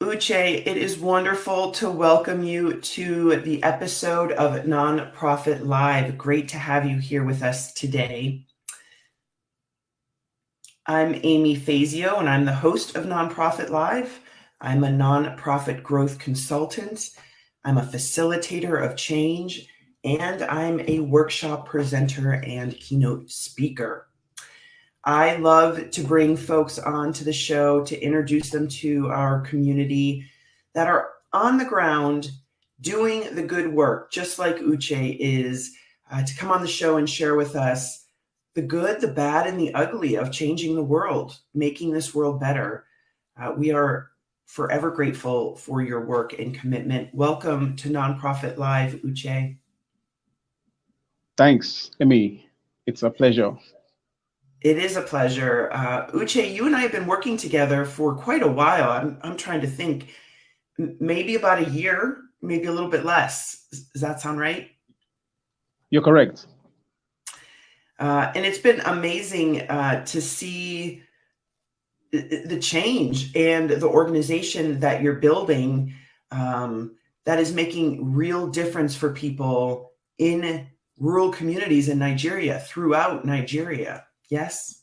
Uche, it is wonderful to welcome you to the episode of Nonprofit Live. Great to have you here with us today. I'm Amy Fazio, and I'm the host of Nonprofit Live. I'm a nonprofit growth consultant. I'm a facilitator of change, and I'm a workshop presenter and keynote speaker. I love to bring folks onto the show to introduce them to our community that are on the ground doing the good work, just like Uche is, to come on the show and share with us the good, the bad, and the ugly of changing the world, making this world better. We are forever grateful for your work and commitment. Welcome to Nonprofit Live, Uche. Thanks, Amy. It's a pleasure. It is a pleasure. Uche, you and I have been working together for quite a while. I'm trying to think, maybe about a year, maybe a little bit less. Does that sound right? You're correct. And it's been amazing to see the change and the organization that you're building that is making real difference for people in rural communities in Nigeria, throughout Nigeria. Yes?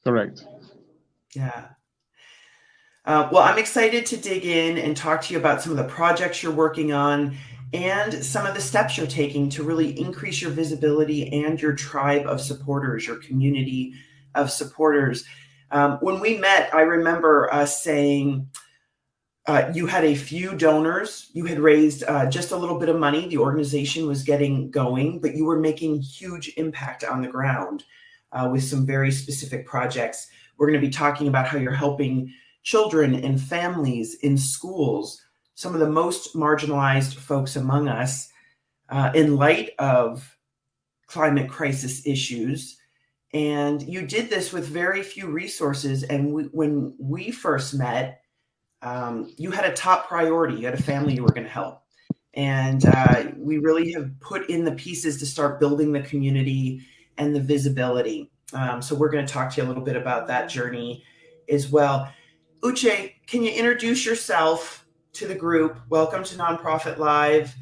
Correct. Yeah. Well, I'm excited to dig in and talk to you about some of the projects you're working on and some of the steps you're taking to really increase your visibility and your tribe of supporters, your community of supporters. When we met, I remember us saying you had a few donors. You had raised just a little bit of money. The organization was getting going, but you were making huge impact on the ground with some very specific projects. We're going to be talking about how you're helping children and families in schools, some of the most marginalized folks among us, in light of climate crisis issues. And you did this with very few resources. And when we first met, you had a top priority. You had a family you were going to help. And we really have put in the pieces to start building the community and the visibility. So we're going to talk to you a little bit about that journey as well. Uche, can you introduce yourself to the group? Welcome to Nonprofit Live.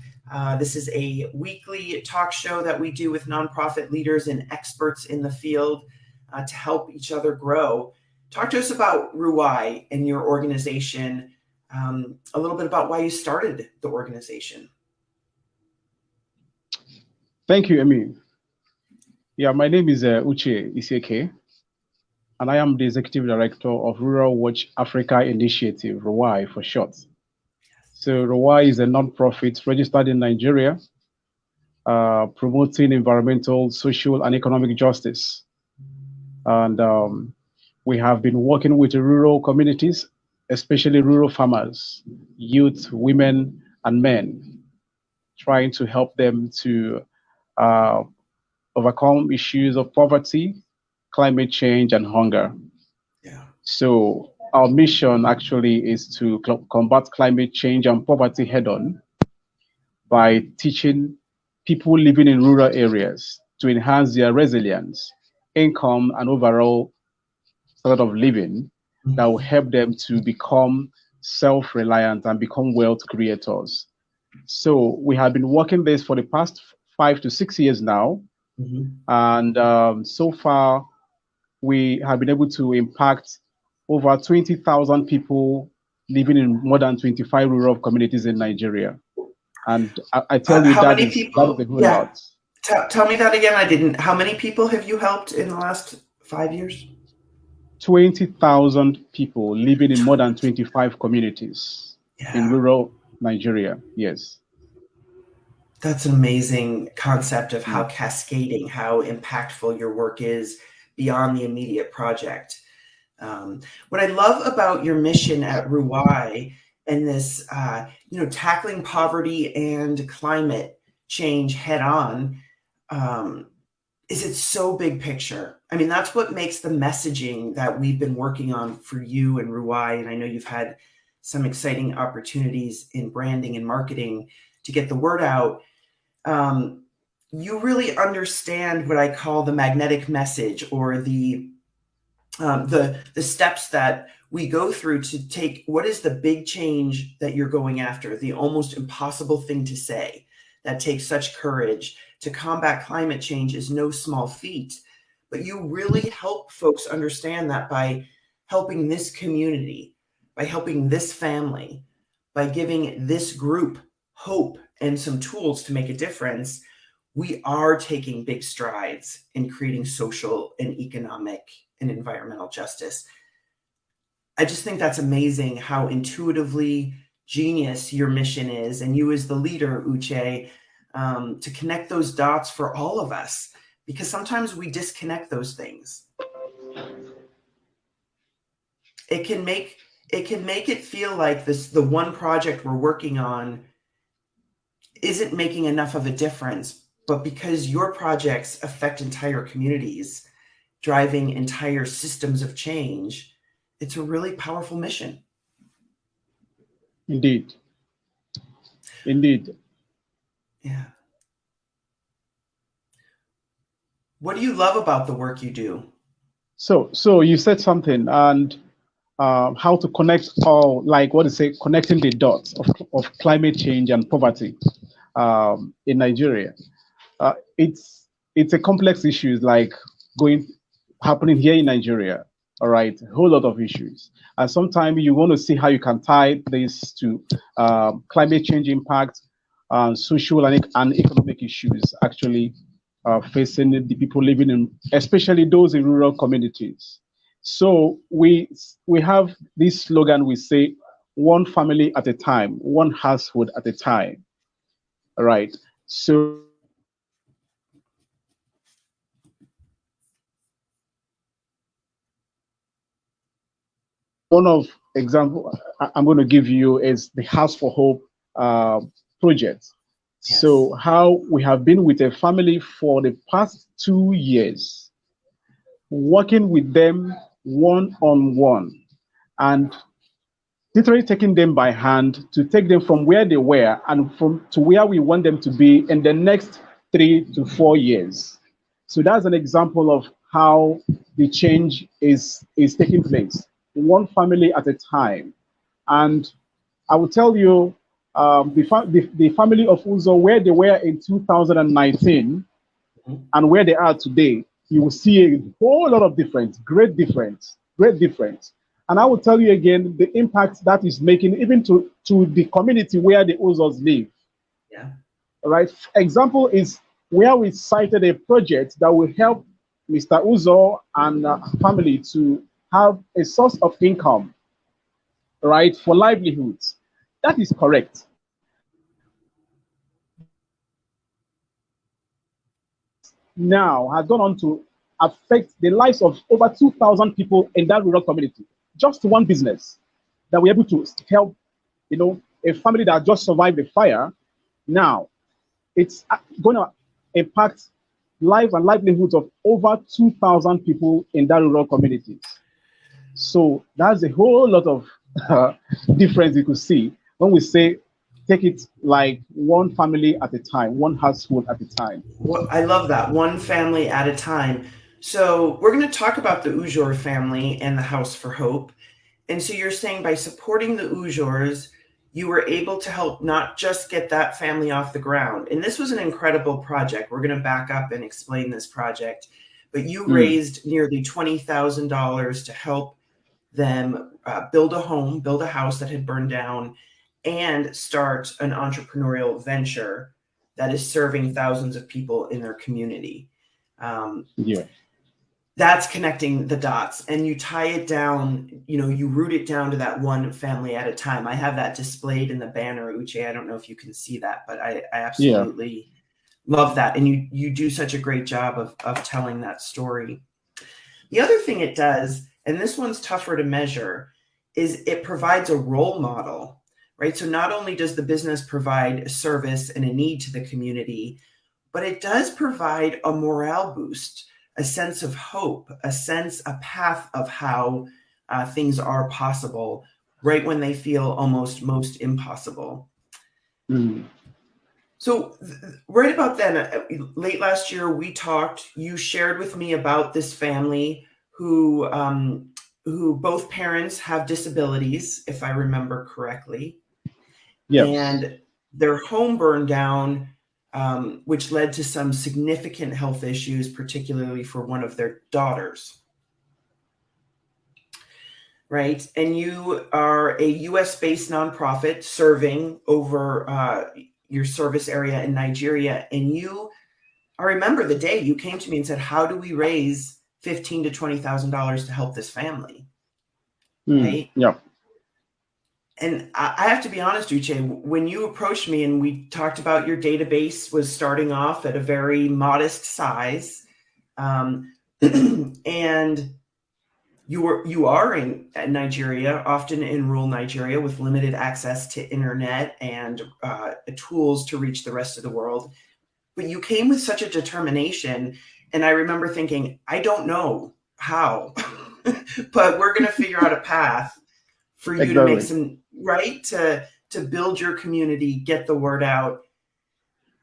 This is a weekly talk show that we do with nonprofit leaders and experts in the field to help each other grow. Talk to us about Ruwai and your organization, a little bit about why you started the organization. Thank you, Amy. Yeah, my name is Uche Isieke, and I am the Executive Director of Rural Watch Africa Initiative, Ruwai for short. So Ruwai is a nonprofit registered in Nigeria, promoting environmental, social, and economic justice. And we have been working with rural communities, especially rural farmers, youth, women, and men, trying to help them to overcome issues of poverty, climate change, and hunger. Yeah. So our mission actually is to combat climate change and poverty head-on by teaching people living in rural areas to enhance their resilience, income, and overall standard of living that will help them to become self-reliant and become wealth creators. So we have been working this for the past 5 to 6 years now. And so far, we have been able to impact over 20,000 people living in more than 25 rural communities in Nigeria. And I tell you, that is a whole lot. Tell me that again. How many people have you helped in the last 5 years? 20,000 people living in more than 25 communities in rural Nigeria. Yes. That's an amazing concept of how cascading, how impactful your work is beyond the immediate project. What I love about your mission at Ruwai and this, tackling poverty and climate change head on, is it's so big picture. I mean, that's what makes the messaging that we've been working on for you and Ruwai, and I know you've had some exciting opportunities in branding and marketing to get the word out. You really understand what I call the magnetic message, or the steps that we go through to take what is the big change that you're going after, the almost impossible thing to say that takes such courage. To combat climate change is no small feat, but you really help folks understand that by helping this community, by helping this family, by giving this group hope and some tools to make a difference, we are taking big strides in creating social and economic and environmental justice. I just think that's amazing how intuitively genius your mission is, and you as the leader, Uche, to connect those dots for all of us, because sometimes we disconnect those things. It can make it feel like the one project we're working on isn't making enough of a difference, but because your projects affect entire communities, driving entire systems of change, it's a really powerful mission. Indeed. Indeed. Yeah. What do you love about the work you do? So you said something, and how to connect all, like what is it, connecting the dots of climate change and poverty in Nigeria. It's a complex issue, like going happening here in Nigeria. All right, a whole lot of issues, and sometimes you want to see how you can tie this to climate change impact, social and economic issues actually facing the people living in, especially those in rural communities. So we have this slogan. We say, "One family at a time, one household at a time." All right. So one of example I'm going to give you is the House for Hope uh, project. Yes. So how we have been with a family for the past 2 years, working with them one on one, and literally taking them by hand to take them from where they were and from to where we want them to be in the next 3 to 4 years. So that's an example of how the change is taking place, one family at a time. And I will tell you, the family of Uzo, where they were in 2019 Mhm. and where they are today, you will see a whole lot of difference, great difference, great difference. And I will tell you again the impact that is making even to the community where the Uzos live. Yeah. Right? Example is where we cited a project that will help Mr. Uzo and family to have a source of income, right, for livelihoods. That is correct. Now has gone on to affect the lives of over 2,000 people in that rural community. Just one business that we're able to help, a family that just survived the fire. Now it's going to impact life and livelihoods of over 2,000 people in that rural community. So that's a whole lot of difference you could see when we say take it like one family at a time, one household at a time. I love that. One family at a time. So we're going to talk about the Ujor family and the House for Hope. And so you're saying by supporting the Ujors, you were able to help not just get that family off the ground. And this was an incredible project. We're going to back up and explain this project. But you Mm, raised nearly $20,000 to help them build a home, build a house that had burned down, and start an entrepreneurial venture that is serving thousands of people in their community. Um, yeah. that's connecting the dots, and you tie it down, you root it down to that one family at a time. I have that displayed in the banner, Uche. I don't know if you can see that, but I Yeah. absolutely love that. And you do such a great job of telling that story. The other thing it does, and this one's tougher to measure, is it provides a role model, right? So not only does the business provide a service and a need to the community, but it does provide a morale boost, a sense of hope, a path of how things are possible, right when they feel almost most impossible. Mm, So, right about then, late last year, we talked. You shared with me about this family who who both parents have disabilities, if I remember correctly, Yes. and their home burned down, which led to some significant health issues, particularly for one of their daughters. Right? And you are a US based nonprofit serving over your service area in Nigeria. And I remember the day you came to me and said, how do we raise $15,000 to $20,000 to help this family? Right? Yeah. And I have to be honest, Uche, when you approached me and we talked about your database was starting off at a very modest size, and you are in Nigeria, often in rural Nigeria, with limited access to internet and tools to reach the rest of the world. But you came with such a determination, and I remember thinking, I don't know how, but we're going to figure out a path for you to make Exactly. some right to build your community, get the word out.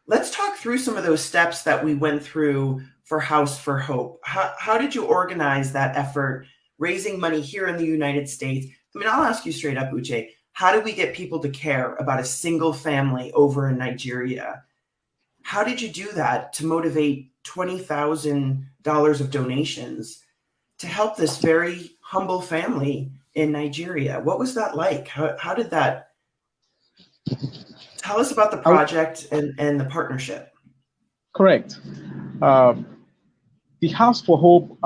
Let's talk through some of those steps that we went through for House for Hope. How did you organize that effort, raising money here in the United States? I mean, I'll ask you straight up, Uche, how do we get people to care about a single family over in Nigeria? How did you do that to motivate $20,000 of donations to help this very humble family in Nigeria? What was that like? How did that? Tell us about the I, project and the partnership. correct. Uh, the House for Hope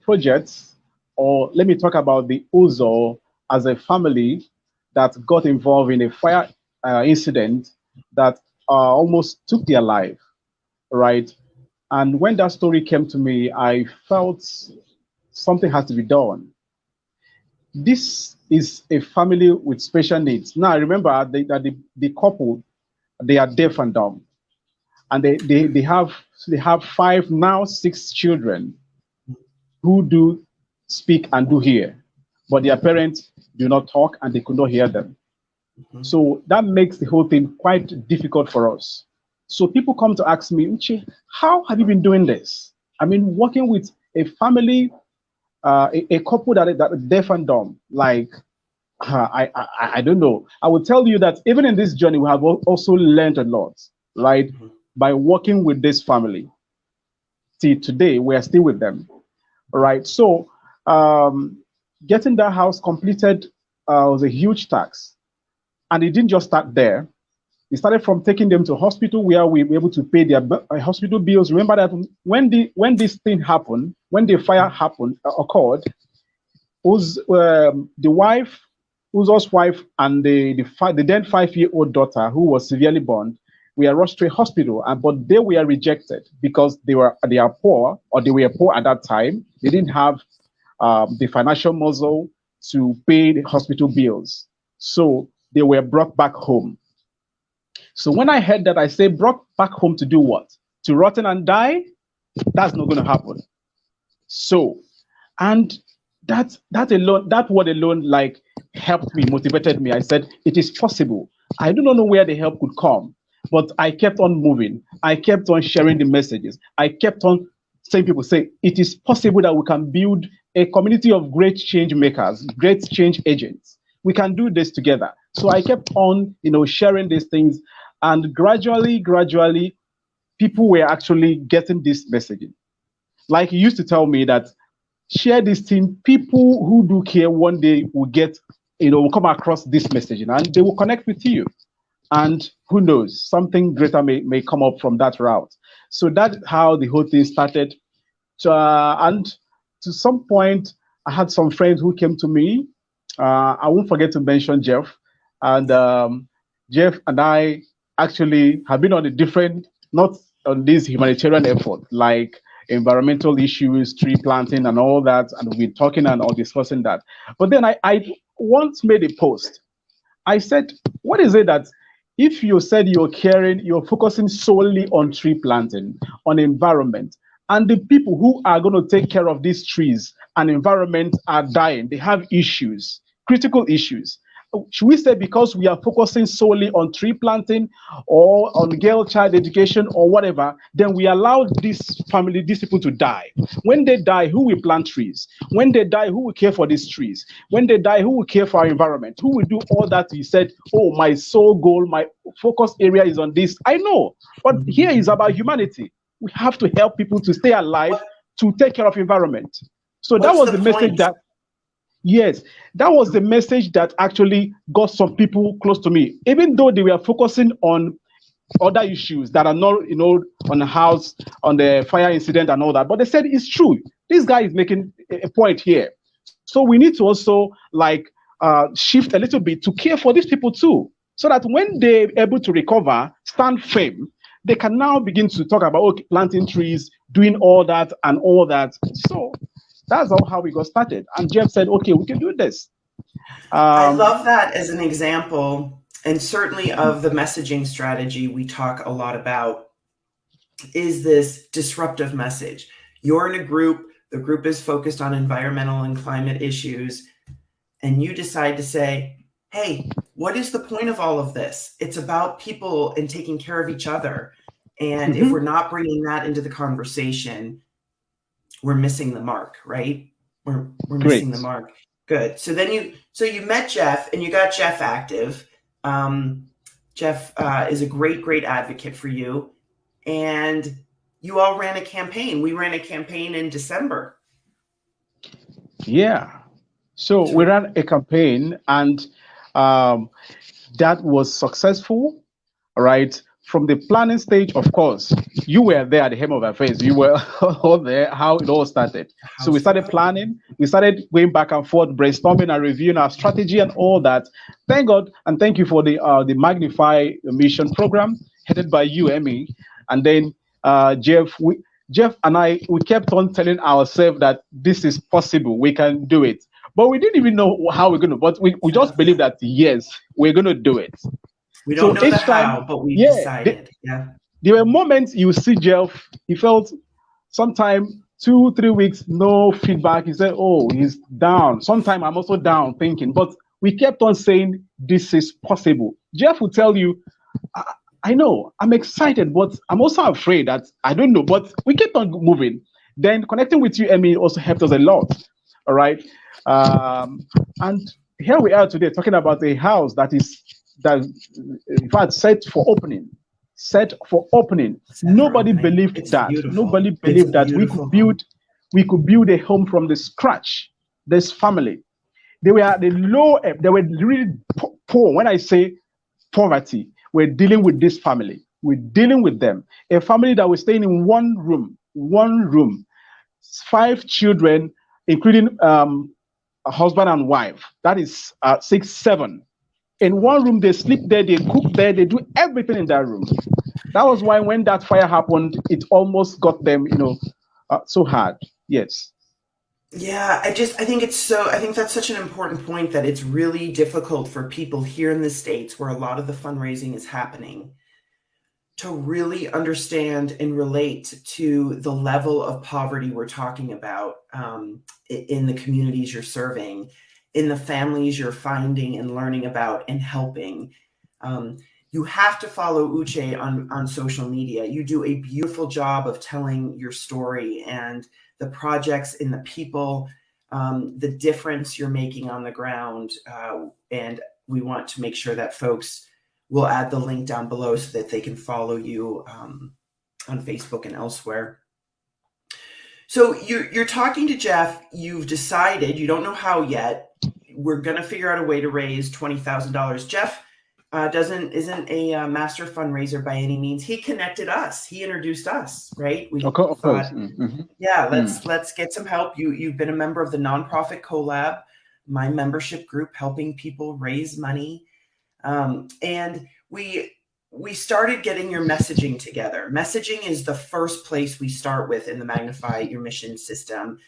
projects, or let me talk about the Uzo as a family that got involved in a fire incident that almost took their life, right? And when that story came to me, I felt something has to be done. This is a family with special needs. Now, remember that the couple, they are deaf and dumb, and they have five, now six children who do speak and do hear, but their parents do not talk and they could not hear them. Mm-hmm. So that makes the whole thing quite difficult for us. So people come to ask me, Uche, how have you been doing this? I mean, working with a family, a couple that are deaf and dumb, like I don't know. I will tell you that even in this journey, we have also learned a lot, right? Mm-hmm. By working with this family. See, today we are still with them, right? So getting that house completed was a huge task, and it didn't just start there. It started from taking them to hospital where we were able to pay their hospital bills. Remember that when this thing happened, when the fire happened occurred, who's the wife, Uzo's wife, and the then 5-year-old daughter who was severely burned, we are rushed to a hospital, but they were rejected because they are poor, or they were poor at that time. They didn't have the financial muscle to pay the hospital bills, so they were brought back home. So when I heard that, I said, brought back home to do what? To rotten and die? That's not going to happen. So, and that word alone, like, helped me, motivated me. I said, it is possible. I do not know where the help could come, but I kept on moving. I kept on sharing the messages. I kept on saying, people say, it is possible that we can build a community of great change makers, great change agents. We can do this together. So I kept on, sharing these things, and gradually, people were actually getting this messaging. Like, he used to tell me that share this thing. People who do care one day will get, will come across this messaging and they will connect with you. And who knows, something greater may come up from that route. So that's how the whole thing started. And to some point, I had some friends who came to me. I won't forget to mention Jeff. And Jeff and I actually have been on a different, not on this humanitarian effort, like environmental issues, tree planting, and all that. And we've been talking and all discussing that. But then I once made a post. I said, what is it that if you said you're focusing solely on tree planting, on environment, and the people who are going to take care of these trees and environment are dying, they have issues, critical issues. should we say because we are focusing solely on tree planting or on girl child education or whatever, then we allow this family, these people to die. When they die, who will plant trees? When they die, who will care for these trees? When they die, who will care for our environment? Who will do all that? He said, oh, my sole goal, my focus area is on this. I know, but here is about humanity. We have to help people to stay alive, to take care of environment. So that was the message that, yes, that was the message that actually got some people close to me, even though they were focusing on other issues that are not, on the house, on the fire incident and all that. But they said it's true. This guy is making a point here. So we need to also shift a little bit to care for these people too, so that when they're able to recover, stand firm, they can now begin to talk about planting trees, doing all that and all that. So that's how we got started. And Jeff said, okay, we can do this. I love that as an example, and certainly of the messaging strategy we talk a lot about is this disruptive message. You're in a group, the group is focused on environmental and climate issues, and you decide to say, hey, what is the point of all of this? It's about people and taking care of each other. And if we're not bringing that into the conversation, we're missing the mark, right? We're missing the mark. Good. So then you met Jeff and you got Jeff active. Jeff is a great advocate for you. And you all ran a campaign. We ran a campaign in December. Yeah. So we ran a campaign and that was successful, right? From the planning stage, of course, you were there at the helm of affairs. You were all there, how it all started. So we started planning. We started going back and forth, brainstorming and reviewing our strategy and all that. Thank God and thank you for the Magnify Mission program headed by you, Emmy. And then Jeff and I, we kept on telling ourselves that this is possible. We can do it. But we didn't even know how we're going to, but we just believe that, yes, we're going to do it. We don't know the how, but we decided. There were moments you see Jeff, he felt sometime 2-3 weeks, no feedback. He said, oh, he's down. Sometimes I'm also down thinking, but we kept on saying, this is possible. Jeff will tell you, I know, I'm excited, but I'm also afraid that I don't know, but we kept on moving. Then connecting with you, Emmy, also helped us a lot. All right. And here we are today talking about a house that in fact set for opening. Nobody believed that. Beautiful. Nobody believed that we could build a home from the scratch. This family, they were really poor. When I say poverty, we're dealing with this family. We're dealing with them. A family that was staying in one room, 5 children, including a husband and wife. That is 6, 7. In one room, they sleep there, they cook there, they do everything in that room. That was why when that fire happened, it almost got them, so hard. Yes. Yeah, I think that's such an important point, that it's really difficult for people here in the States where a lot of the fundraising is happening to really understand and relate to the level of poverty we're talking about in the communities you're serving, in the families you're finding and learning about and helping. You have to follow Uche on social media. You do a beautiful job of telling your story and the projects and the people, the difference you're making on the ground. And we want to make sure that folks will add the link down below so that they can follow you on Facebook and elsewhere. So you're talking to Jeff. You've decided, you don't know how yet. We're going to figure out a way to raise $20,000. Jeff isn't a master fundraiser by any means. He connected us. He introduced us, right? We of course. Yeah, let's get some help. You've been a member of the nonprofit collab, my membership group, helping people raise money. And we started getting your messaging together. Messaging is the first place we start with in the Magnify Your Mission system.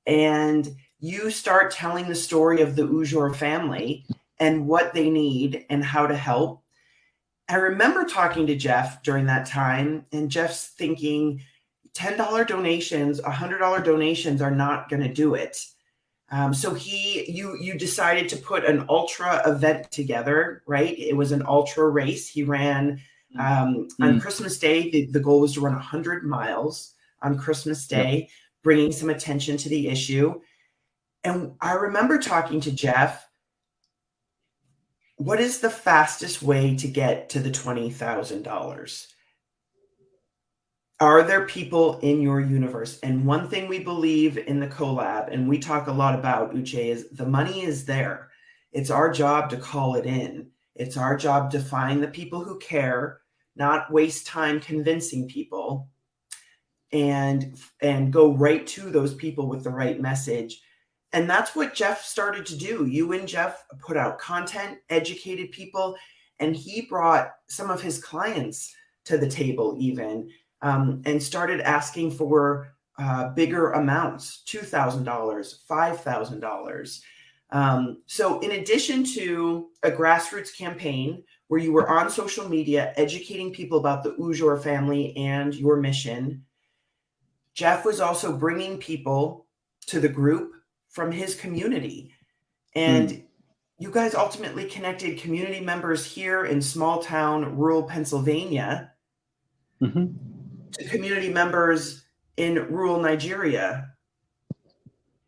And you start telling the story of the Ujor family and what they need and how to help. I remember talking to Jeff during that time, and Jeff's thinking $10 donations, $100 donations are not going to do it. So you decided to put an ultra event together, right? It was an ultra race. He ran on Christmas Day. The goal was to run 100 miles on Christmas Day, bringing some attention to the issue. And I remember talking to Jeff. What is the fastest way to get to the $20,000? Are there people in your universe? And one thing we believe in the collab, and we talk a lot about, Uche, is the money is there. It's our job to call it in. It's our job to find the people who care, not waste time convincing people, and go right to those people with the right message. And that's what Jeff started to do. You and Jeff put out content, educated people, and he brought some of his clients to the table even. And started asking for bigger amounts, $2,000, $5,000. So in addition to a grassroots campaign where you were on social media educating people about the Ujor family and your mission, Jeff was also bringing people to the group from his community. And you guys ultimately connected community members here in small town, rural Pennsylvania, to community members in rural Nigeria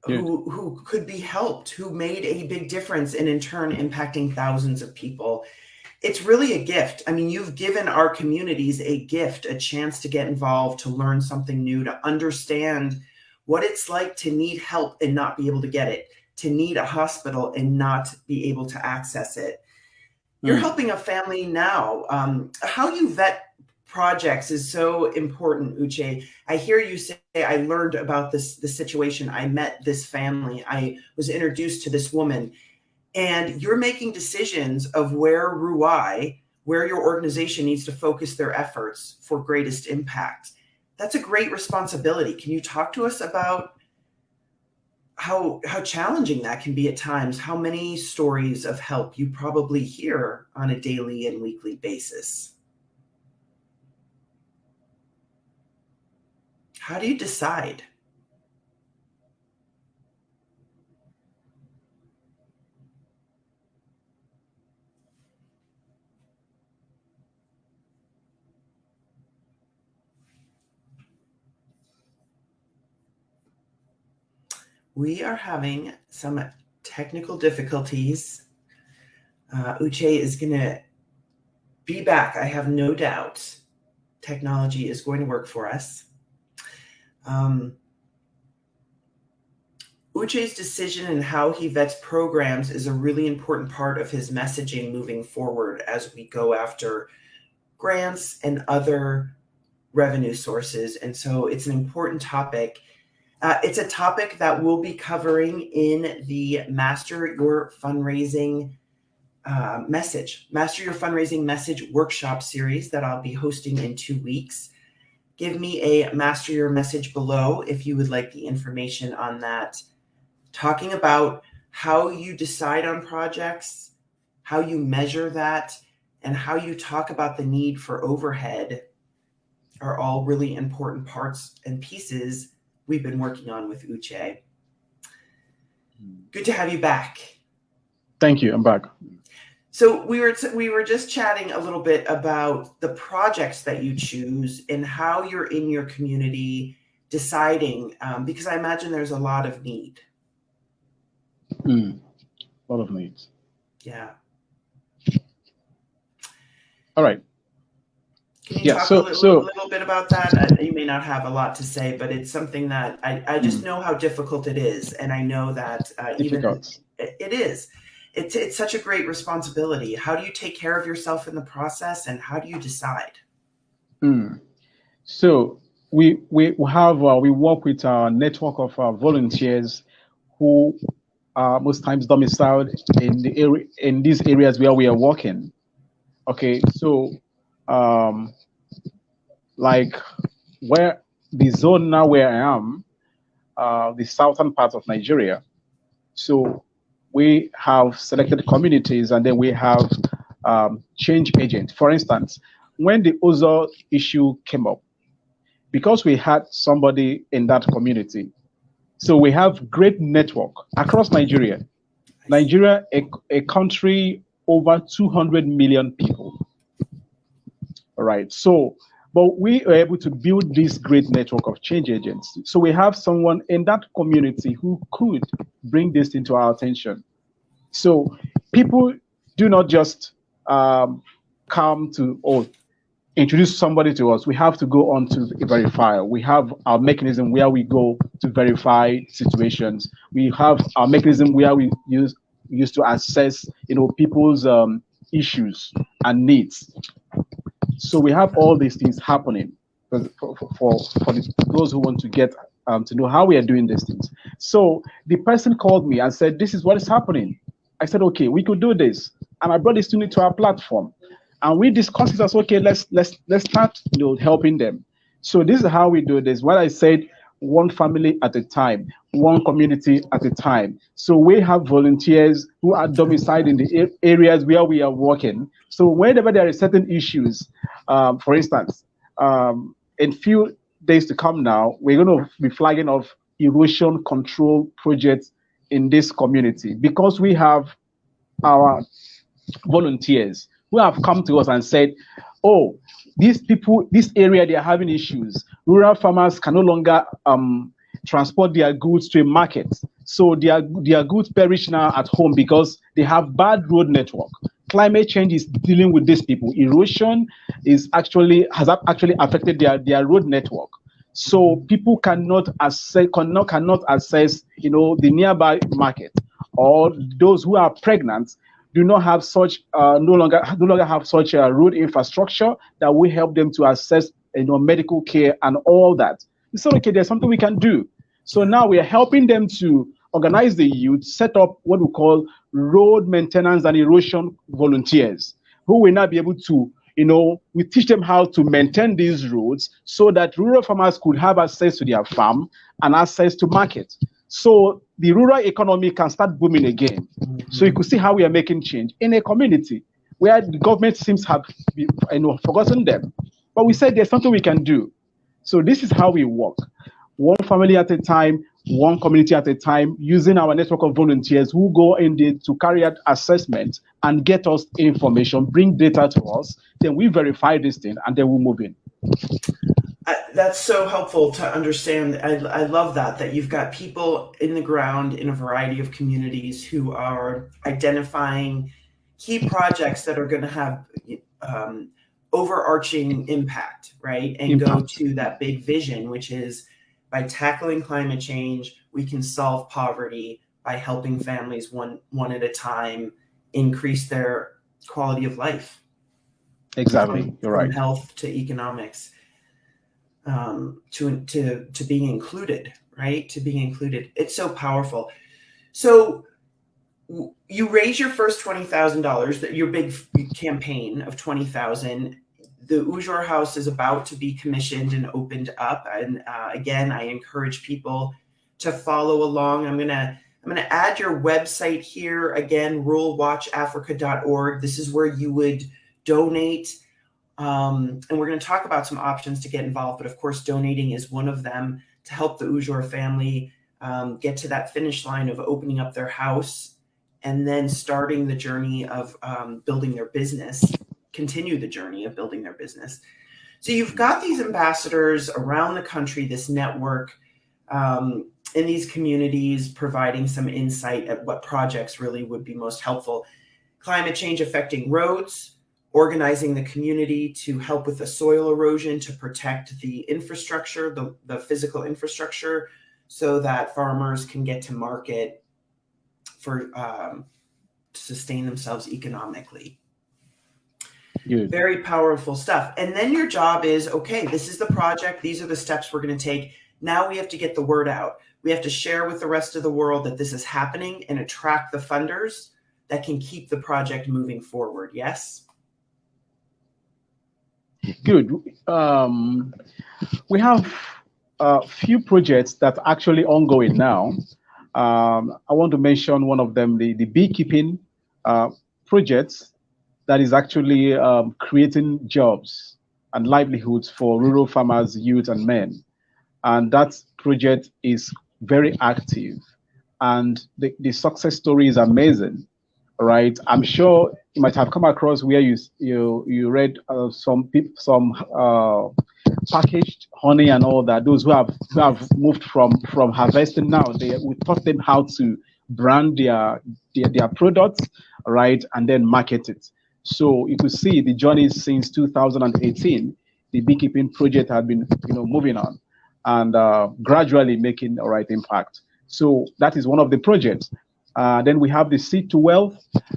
who could be helped, who made a big difference, and in turn impacting thousands of people. It's really a gift. I mean, you've given our communities a gift, a chance to get involved, to learn something new, to understand what it's like to need help and not be able to get it, to need a hospital and not be able to access it. You're helping a family now. How you vet projects is so important, Uche. I hear you say, I learned about this situation. I met this family. I was introduced to this woman. And you're making decisions of where Ruwai, where your organization needs to focus their efforts for greatest impact. That's a great responsibility. Can you talk to us about how challenging that can be at times? How many stories of help you probably hear on a daily and weekly basis? How do you decide? We are having some technical difficulties. Uche is going to be back, I have no doubt. Technology is going to work for us. Uche's decision and how he vets programs is a really important part of his messaging moving forward as we go after grants and other revenue sources. And so it's an important topic. It's a topic that we'll be covering in the Master Your Fundraising Message workshop series that I'll be hosting in 2 weeks. Give me a Master Your Message below if you would like the information on that. Talking about how you decide on projects, how you measure that, and how you talk about the need for overhead are all really important parts and pieces we've been working on with Uche. Good to have you back. Thank you. I'm back. So we were just chatting a little bit about the projects that you choose and how you're in your community deciding, because I imagine there's a lot of need. A lot of needs. Yeah. All right. Can you talk a little bit about that? You may not have a lot to say, but it's something that I just know how difficult it is. And I know that it is. It's such a great responsibility. How do you take care of yourself in the process, and how do you decide? So we work with our network of volunteers who are most times domiciled in these areas where we are working. Okay, so like where the zone now where I am, the southern part of Nigeria. So we have selected communities, and then we have change agents. For instance, when the Ozo issue came up, because we had somebody in that community So we have great network across Nigeria. Nigeria, a country over 200 million people. All right. So, but we are able to build this great network of change agents. So we have someone in that community who could bring this into our attention. So people do not just come to, introduce somebody to us. We have to go on to verify. We have our mechanism where we go to verify situations. We have our mechanism where we use to assess, people's issues and needs. So we have all these things happening for those who want to get to know how we are doing these things. So the person called me and said, "This is what is happening." I said, "Okay, we could do this," and I brought the student to our platform, and we discussed it as, okay, let's start helping them. So this is how we do this. What I said, one family at a time, one community at a time. So we have volunteers who are domiciled in the areas where we are working. So whenever there are certain issues, for instance, in few days to come now, we're going to be flagging off erosion control projects in this community, because we have our volunteers who have come to us and said, "Oh, these people, this area, they are having issues. Rural farmers can no longer transport their goods to a market. So their goods perish now at home because they have bad road network. Climate change is dealing with these people. Erosion has actually affected their road network. So people cannot access the nearby market, or those who are pregnant do not have such no longer have such a road infrastructure that will help them to access medical care and all that." We said, okay, there's something we can do. So now we are helping them to organize the youth, set up what we call road maintenance and erosion volunteers, who will now be able to, we teach them how to maintain these roads so that rural farmers could have access to their farm and access to market. So the rural economy can start booming again. Mm-hmm. So you could see how we are making change in a community where the government seems to have forgotten them. But we said there's something we can do. So this is how we work. One family at a time, one community at a time, using our network of volunteers who go in there to carry out assessment and get us information, bring data to us. Then we verify this thing and then we move in. That's so helpful to understand. I love that you've got people in the ground in a variety of communities who are identifying key projects that are going to have overarching impact, right? And go to that big vision, which is, by tackling climate change, we can solve poverty by helping families one at a time increase their quality of life. Exactly, you're right. From health to economics. To being included, right? To being included. It's so powerful. So you raise your first $20,000, that your big campaign of 20,000. The Ujor House is about to be commissioned and opened up. And again, I encourage people to follow along. I'm gonna add your website here again, ruralwatchafrica.org. This is where you would donate. And we're going to talk about some options to get involved, but of course, donating is one of them to help the Ujor family get to that finish line of opening up their house and then starting the journey of building their business, continue the journey of building their business. So you've got these ambassadors around the country, this network in these communities, providing some insight at what projects really would be most helpful. Climate change affecting roads, organizing the community to help with the soil erosion, to protect the infrastructure, the physical infrastructure, so that farmers can get to market for to sustain themselves economically. Good. Very powerful stuff. And then your job is, okay, this is the project. These are the steps we're going to take. Now we have to get the word out. We have to share with the rest of the world that this is happening and attract the funders that can keep the project moving forward. Yes? Good. We have a few projects that are actually ongoing now. I want to mention one of them, the beekeeping project that is actually creating jobs and livelihoods for rural farmers, youth, and men. And that project is very active, and the success story is amazing, right? I'm sure you might have come across where you read some packaged honey and all that. Those who have Yes. moved from harvesting now, we taught them how to brand their products, right, and then market it. So you could see the journey since 2018. The beekeeping project had been moving on and gradually making the right impact. So that is one of the projects. Then we have the Seed to Wealth,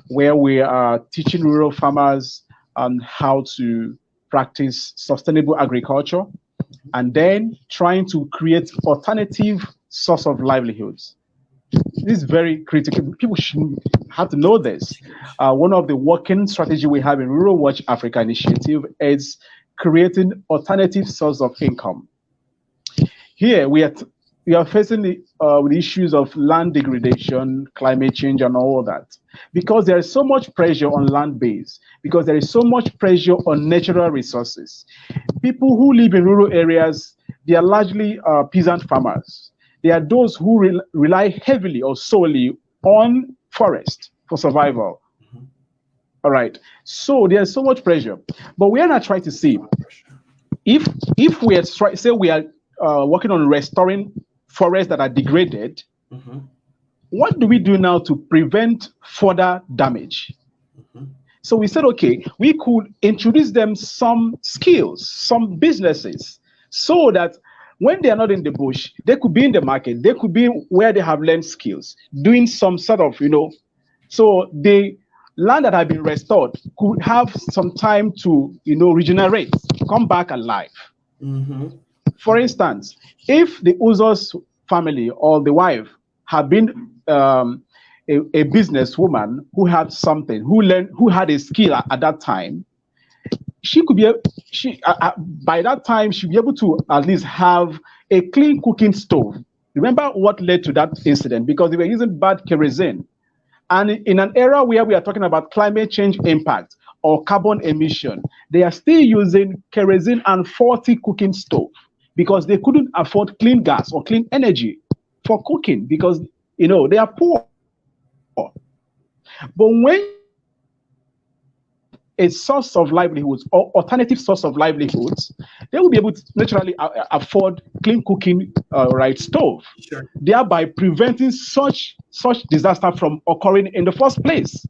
where we are teaching rural farmers on how to practice sustainable agriculture, and then trying to create alternative source of livelihoods. This is very critical. People should have to know this. One of the working strategy we have in Rural Watch Africa initiative is creating alternative source of income. Here we are facing with issues of land degradation, climate change, and all that, because there is so much pressure on land base, because there is so much pressure on natural resources. People who live in rural areas, they are largely peasant farmers. They are those who rely heavily or solely on forest for survival. Mhm. All right. So there's so much pressure, but we are not trying to There's a see lot of pressure. if we are say we are working on restoring forests that are degraded. Hmm. What do we do now to prevent further damage? Hmm. So we said, okay, we could introduce them some skills, some businesses, so that when they are not in the bush, they could be in the market, they could be where they have learned skills, doing some sort of, so the land that had been restored could have some time to, regenerate, come back alive. Hmm. For instance, if the Uzos family or the wife had been a businesswoman who had something, who had a skill at that time, she could be by that time she'd be able to at least have a clean cooking stove. Remember what led to that incident? Because they were using bad kerosene. And in an era where we are talking about climate change impact or carbon emission, they are still using kerosene and faulty cooking stove because they couldn't afford clean gas or clean energy for cooking because they are poor. But when you provide a source of livelihoods or alternative source of livelihoods, they will be able to naturally afford clean cooking right stove, Sure. thereby preventing such disaster from occurring in the first place.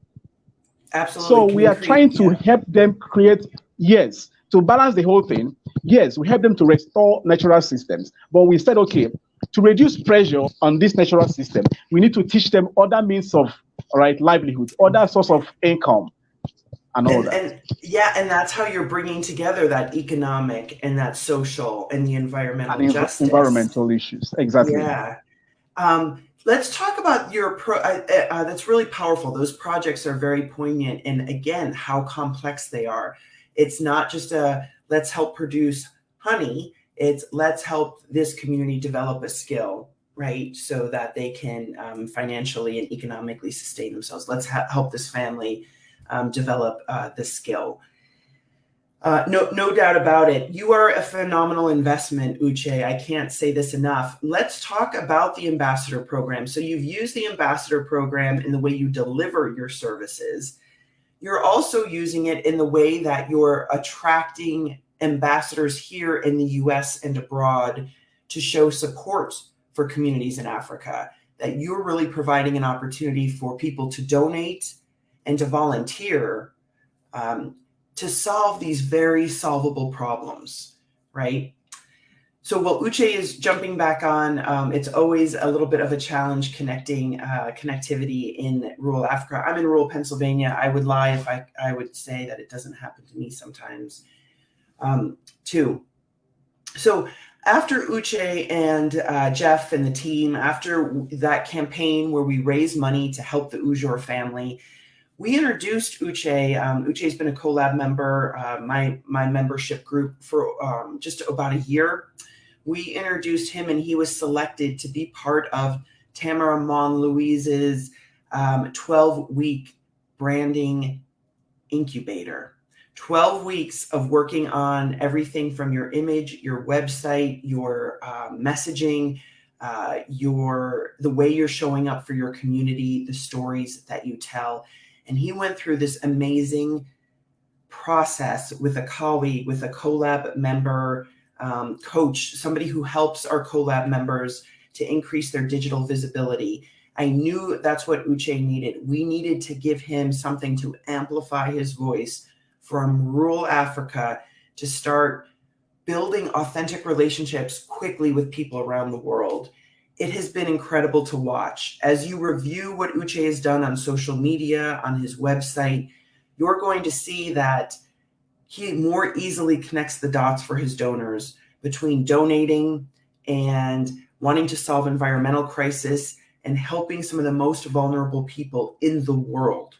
Absolutely. So Can we are increase. trying to Yeah. help them create, yes, to balance the whole thing. Yes, we help them to restore natural systems. But we said, okay, to reduce pressure on this natural system, we need to teach them other means of right livelihoods, other source of income, and all that. And yeah, and that's how you're bringing together that economic and that social and the And environmental justice. environmental issues. Exactly. Yeah. Let's talk about that's really powerful. Those projects are very poignant, and again, how complex they are. It's not just a let's help produce honey. It's let's help this community develop a skill, right, so that they can financially and economically sustain themselves. Let's help this family develop the skill. No doubt about it. You are a phenomenal investment, Uche. I can't say this enough. Let's talk about the ambassador program. So you've used the ambassador program in the way you deliver your services. You're also using it in the way that you're attracting ambassadors here in the US and abroad to show support for communities in Africa, that you're really providing an opportunity for people to donate and to volunteer um, to solve these very solvable problems, right? So while Uche is jumping back on, it's always a little bit of a challenge connecting connectivity in rural Africa. I'm in rural Pennsylvania. I would lie if I would say that it doesn't happen to me sometimes too. So after Uche and Jeff and the team, after that campaign where we raised money to help the Ujor family, we introduced Uche. Uche's been a collab member, my membership group for just about a year. We introduced him, and he was selected to be part of Tamara Mon-Louise's 12-week branding incubator. 12 weeks of working on everything from your image, your website, your messaging, the way you're showing up for your community, the stories that you tell. And he went through this amazing process with a colleague, with a collab member, coach, somebody who helps our collab members to increase their digital visibility. I knew that's what Uche needed. We needed to give him something to amplify his voice from rural Africa to start building authentic relationships quickly with people around the world. It has been incredible to watch. As you review what Uche has done on social media, on his website, you're going to see that he more easily connects the dots for his donors between donating and wanting to solve environmental crisis and helping some of the most vulnerable people in the world,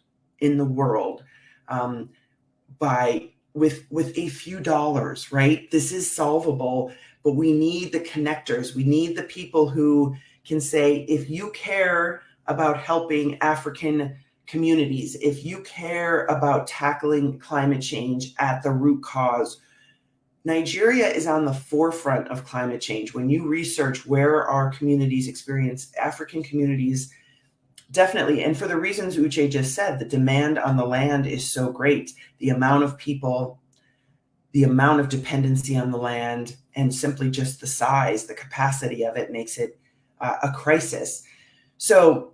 by with a few dollars, right? This is solvable, but we need the connectors. We need the people who can say, if you care about helping African communities, if you care about tackling climate change at the root cause, Nigeria is on the forefront of climate change. When you research where our communities experience, African communities, definitely. And for the reasons Uche just said, the demand on the land is so great. The amount of people, the amount of dependency on the land, and simply just the size, the capacity of it makes it a crisis. So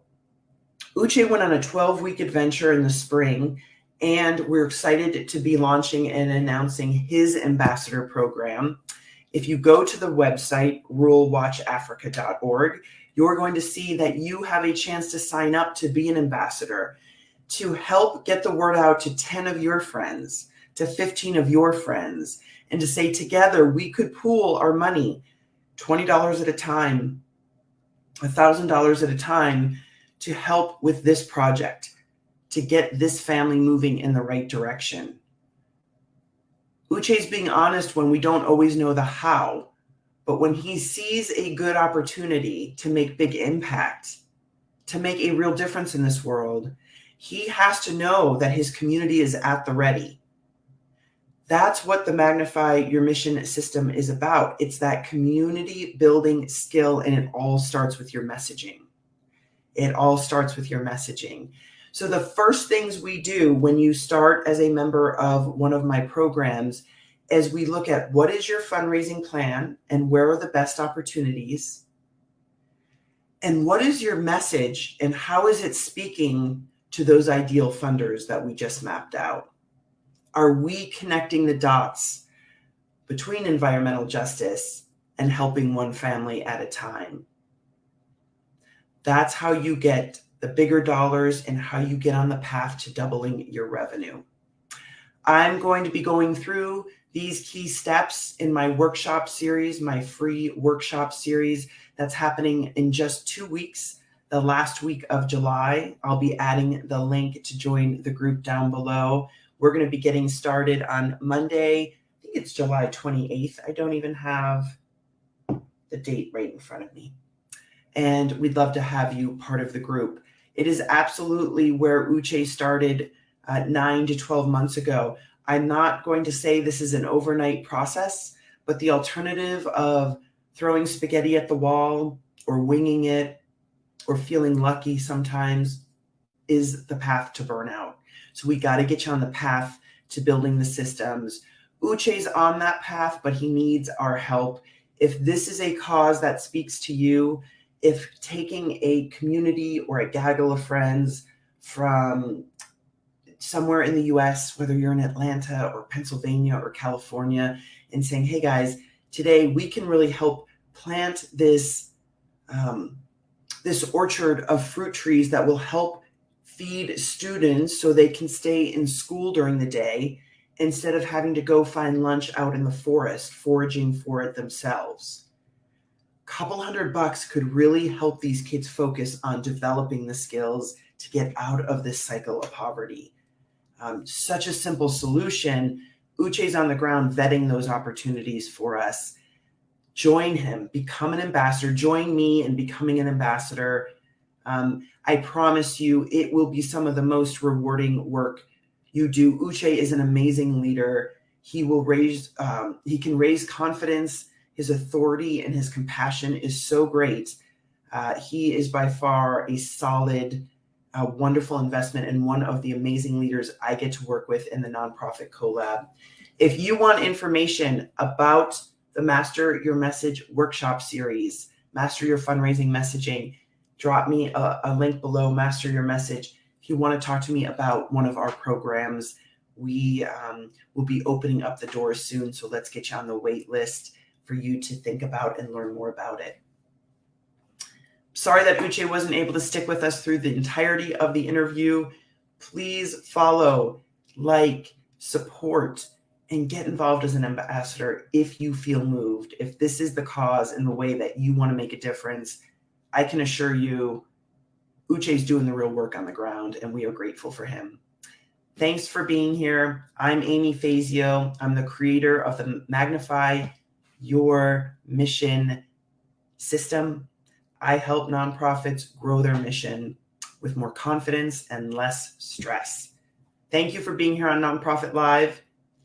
Uche went on a 12-week adventure in the spring, and we're excited to be launching and announcing his ambassador program. If you go to the website, ruralwatchafrica.org, you're going to see that you have a chance to sign up to be an ambassador, to help get the word out to 10 of your friends, to 15 of your friends, and to say together we could pool our money, $20 at a time, $1,000 at a time, to help with this project, to get this family moving in the right direction. Uche's being honest when we don't always know the how, but when he sees a good opportunity to make big impact, to make a real difference in this world, he has to know that his community is at the ready. That's what the Magnify Your Mission system is about. It's that community building skill, and it all starts with your messaging. It all starts with your messaging. So the first things we do when you start as a member of one of my programs is we look at what is your fundraising plan and where are the best opportunities, and what is your message and how is it speaking to those ideal funders that we just mapped out. Are we connecting the dots between environmental justice and helping one family at a time? That's how you get the bigger dollars and how you get on the path to doubling your revenue. I'm going to be going through these key steps in my workshop series, my free workshop series that's happening in just 2 weeks. The last week of July, I'll be adding the link to join the group down below. We're going to be getting started on Monday. I think it's July 28th. I don't even have the date right in front of me. And we'd love to have you part of the group. It is absolutely where Uche started 9 to 12 months ago. I'm not going to say this is an overnight process, but the alternative of throwing spaghetti at the wall or winging it or feeling lucky sometimes is the path to burnout. So we got to get you on the path to building the systems. Uche's on that path, but he needs our help. If this is a cause that speaks to you, if taking a community or a gaggle of friends from somewhere in the US, whether you're in Atlanta or Pennsylvania or California, and saying, hey guys, today we can really help plant this, this orchard of fruit trees that will help feed students so they can stay in school during the day instead of having to go find lunch out in the forest, foraging for it themselves. Couple $100 could really help these kids focus on developing the skills to get out of this cycle of poverty. Such a simple solution. Uche's on the ground vetting those opportunities for us. Join him, become an ambassador, join me in becoming an ambassador. I promise you it will be some of the most rewarding work you do. Uche is an amazing leader. He will he can raise confidence. His authority and his compassion is so great. He is by far a solid, wonderful investment and one of the amazing leaders I get to work with in the Nonprofit Collab. If you want information about the Master Your Message workshop series, Master Your Fundraising Messaging, drop me a link below, Master Your Message. If you want to talk to me about one of our programs, we will be opening up the doors soon. So let's get you on the wait list for you to think about and learn more about it. Sorry that Uche wasn't able to stick with us through the entirety of the interview. Please follow, like, support, and get involved as an ambassador if you feel moved. If this is the cause and the way that you want to make a difference, I can assure you Uche's doing the real work on the ground, and we are grateful for him. Thanks for being here. I'm Amy Fazio. I'm the creator of the Magnify Your Mission system. I help nonprofits grow their mission with more confidence and less stress. Thank you for being here on Nonprofit Live.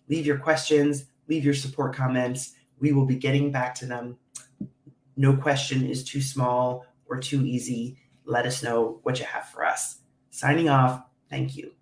Leave your questions, leave your support comments. We will be getting back to them. No question is too small or too easy. Let us know what you have for us. Signing off. Thank you.